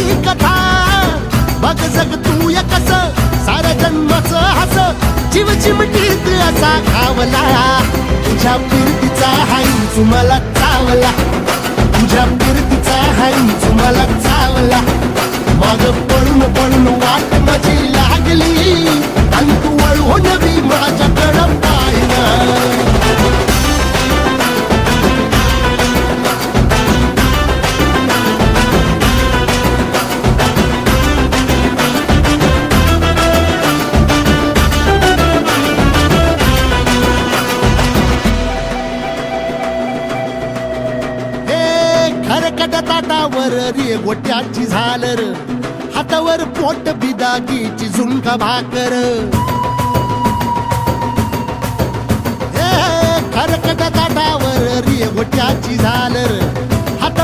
ही कथा बघ जग तू या कस साऱ्या जन्माचं हस जीव चिमटीत असा घावला तुझ्या फिरतीचा हाईच मला चावला तुझ्या फिरतीचा हाईच मला चावला माग पळून पळून वाट माझी लागली आणि तू वळून बी माझ्याकडं पाहिना खरकट ताटावर रे गोट्याची झालर हातावर पोट बिदागीची झुणका भाकर खरकट ताटावर रे गोट्याची झालर